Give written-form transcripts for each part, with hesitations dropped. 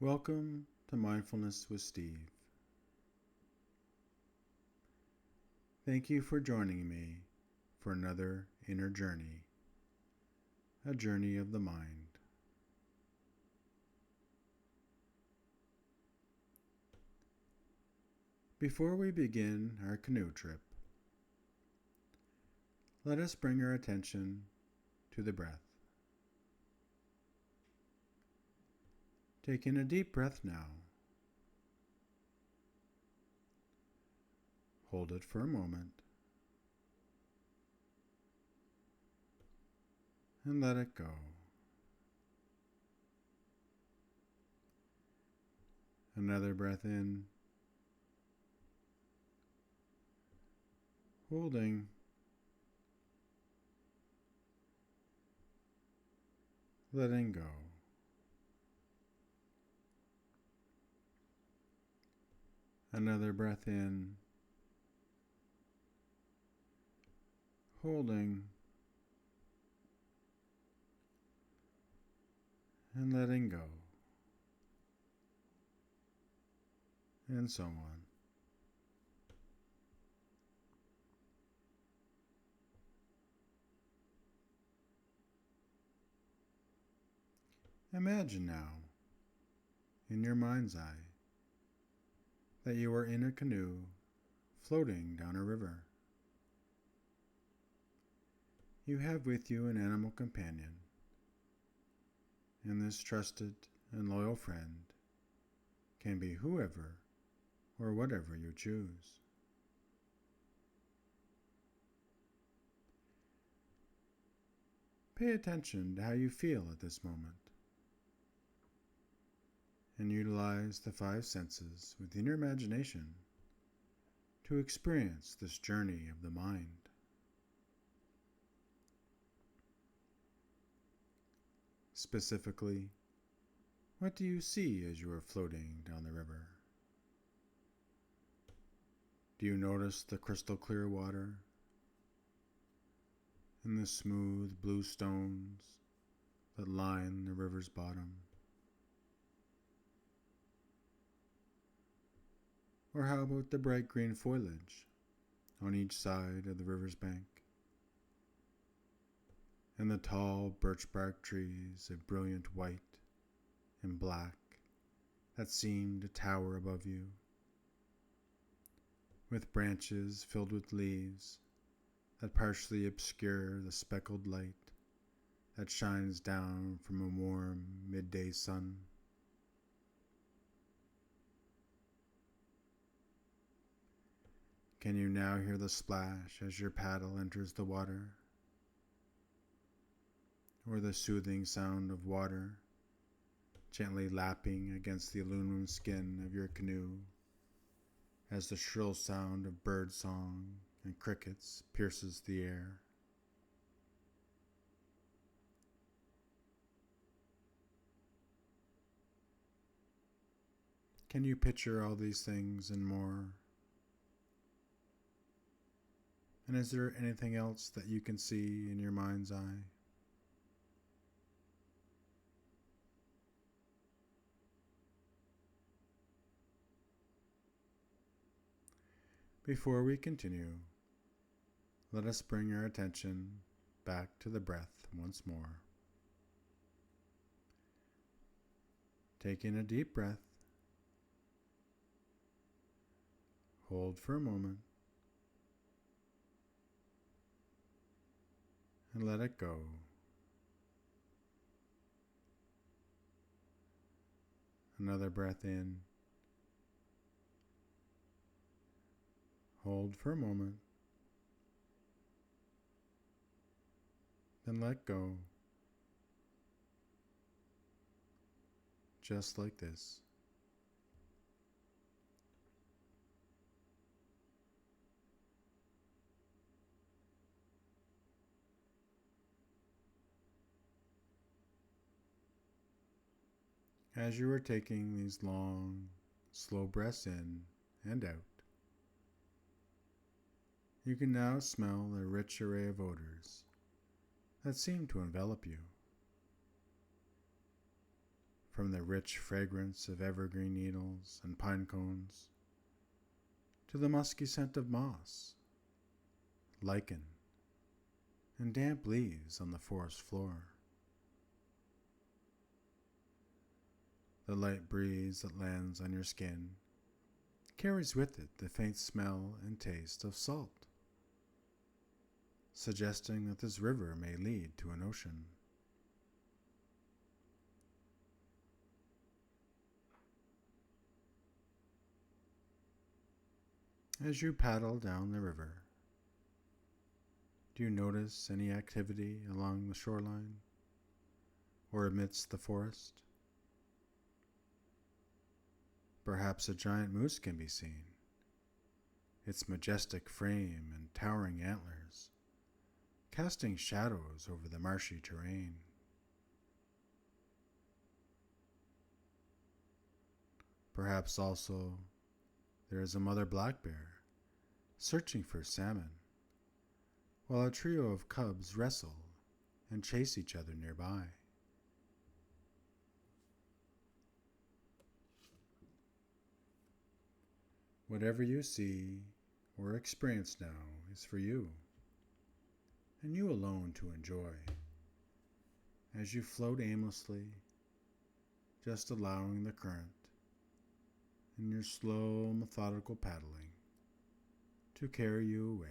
Welcome to Mindfulness with Steve. Thank you for joining me for another inner journey, a journey of the mind. Before we begin our canoe trip, let us bring our attention to the breath. Take in a deep breath now. Hold it for a moment and let it go. Another breath in, holding, letting go. Another breath in, holding, and letting go, and so on. Imagine now, in your mind's eye, that you are in a canoe floating down a river. You have with you an animal companion, and this trusted and loyal friend can be whoever or whatever you choose. Pay attention to how you feel at this moment, and utilize the 5 senses within your imagination to experience this journey of the mind. Specifically, what do you see as you are floating down the river? Do you notice the crystal clear water and the smooth blue stones that line the river's bottom? Or how about the bright green foliage on each side of the river's bank? And the tall birch bark trees of brilliant white and black that seem to tower above you, with branches filled with leaves that partially obscure the speckled light that shines down from a warm midday sun. Can you now hear the splash as your paddle enters the water? Or the soothing sound of water gently lapping against the aluminum skin of your canoe as the shrill sound of bird song and crickets pierces the air? Can you picture all these things and more? And is there anything else that you can see in your mind's eye? Before we continue, let us bring our attention back to the breath once more. Take in a deep breath. Hold for a moment. And let it go. Another breath in. Hold for a moment. Then let go. Just like this. As you are taking these long, slow breaths in and out, you can now smell a rich array of odors that seem to envelop you. from the rich fragrance of evergreen needles and pine cones to the musky scent of moss, lichen, and damp leaves on the forest floor. The light breeze that lands on your skin carries with it the faint smell and taste of salt, suggesting that this river may lead to an ocean. As you paddle down the river, do you notice any activity along the shoreline or amidst the forest? Perhaps a giant moose can be seen, its majestic frame and towering antlers casting shadows over the marshy terrain. Perhaps also there is a mother black bear searching for salmon, while a trio of cubs wrestle and chase each other nearby. Whatever you see or experience now is for you, and you alone to enjoy, as you float aimlessly, just allowing the current in your slow, methodical paddling to carry you away.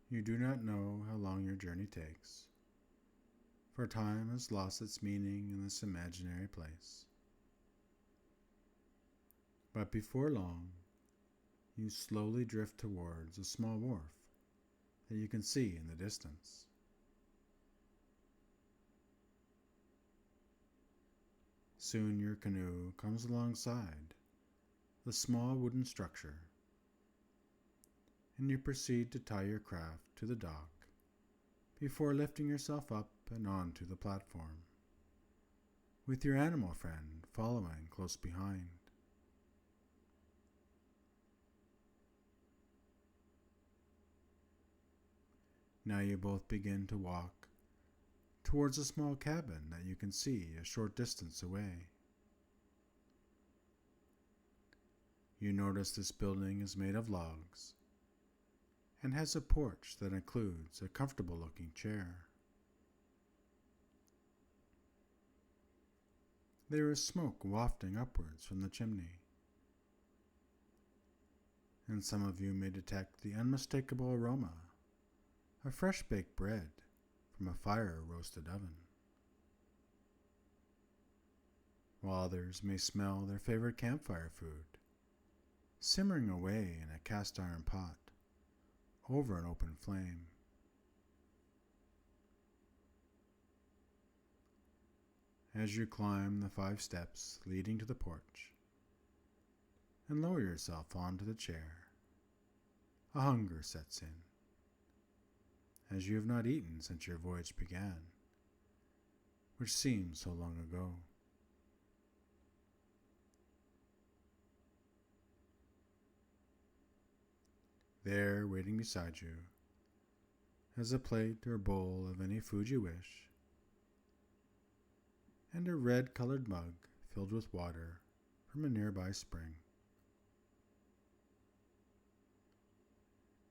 You do not know how long your journey takes, for time has lost its meaning in this imaginary place. But before long, you slowly drift towards a small wharf that you can see in the distance. Soon your canoe comes alongside the small wooden structure, and you proceed to tie your craft to the dock before lifting yourself up and onto the platform, with your animal friend following close behind. Now you both begin to walk towards a small cabin that you can see a short distance away. You notice this building is made of logs and has a porch that includes a comfortable-looking chair. There is smoke wafting upwards from the chimney, and some of you may detect the unmistakable aroma of fresh-baked bread from a fire-roasted oven, while others may smell their favorite campfire food simmering away in a cast-iron pot over an open flame. As you climb the 5 steps leading to the porch and lower yourself onto the chair, a hunger sets in, as you have not eaten since your voyage began, which seems so long ago. There, waiting beside you, is a plate or bowl of any food you wish, and a red-colored mug filled with water from a nearby spring.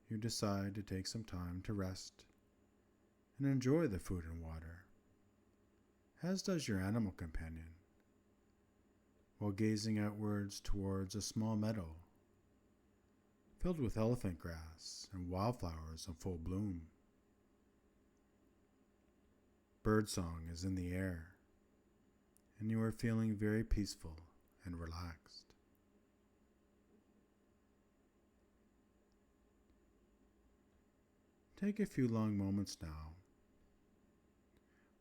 You decide to take some time to rest and enjoy the food and water, as does your animal companion, while gazing outwards towards a small meadow filled with elephant grass and wildflowers in full bloom. Birdsong is in the air, and you are feeling very peaceful and relaxed. Take a few long moments now,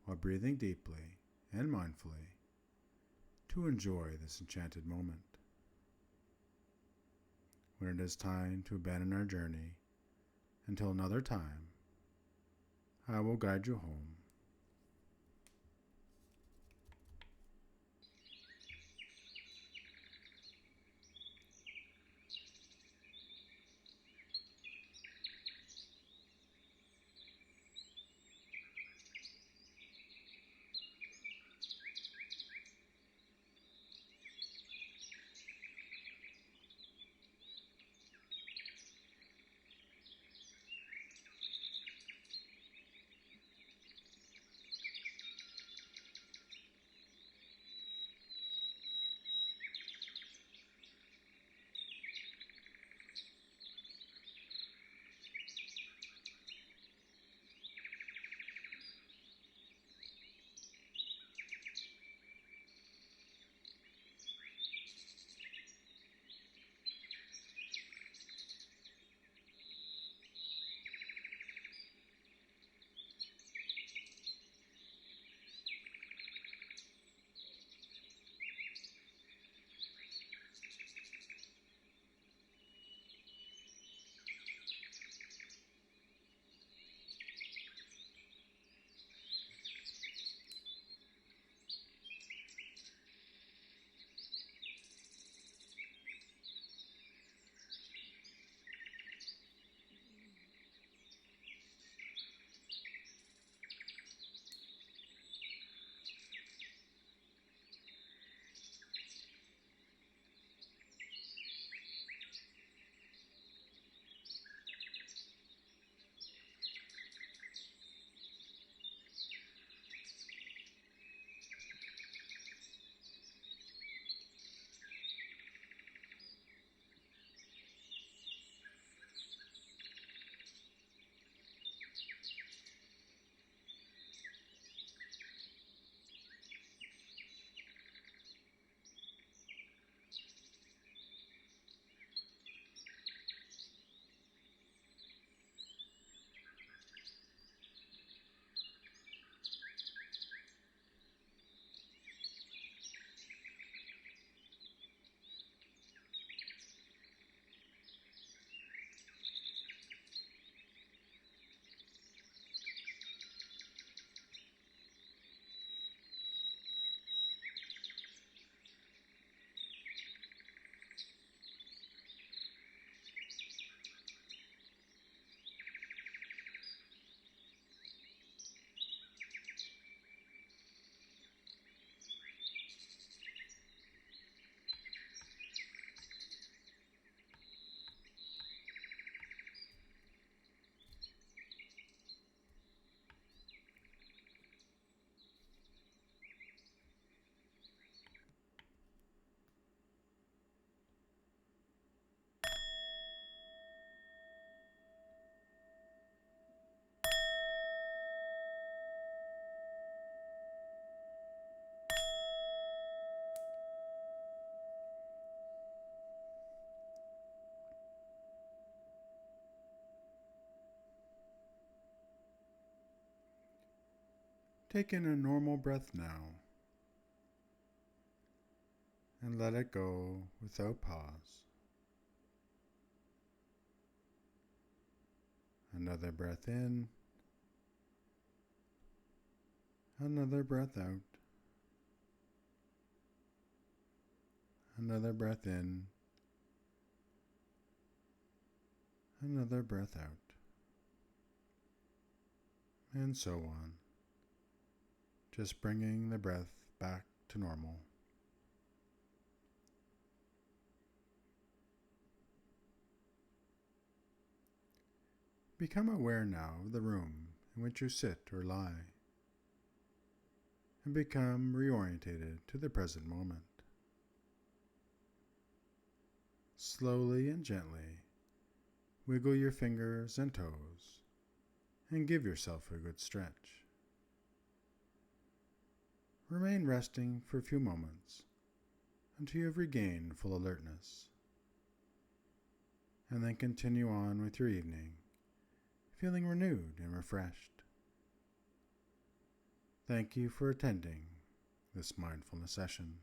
while breathing deeply and mindfully, to enjoy this enchanted moment. When it is time to abandon our journey until another time, I will guide you home Take in a normal breath now and let it go without pause. Another breath in, another breath out, another breath in, another breath out, and so on, just bringing the breath back to normal. Become aware now of the room in which you sit or lie, and become reorientated to the present moment. Slowly and gently wiggle your fingers and toes and give yourself a good stretch. Remain resting for a few moments until you have regained full alertness, and then continue on with your evening, feeling renewed and refreshed. Thank you for attending this mindfulness session.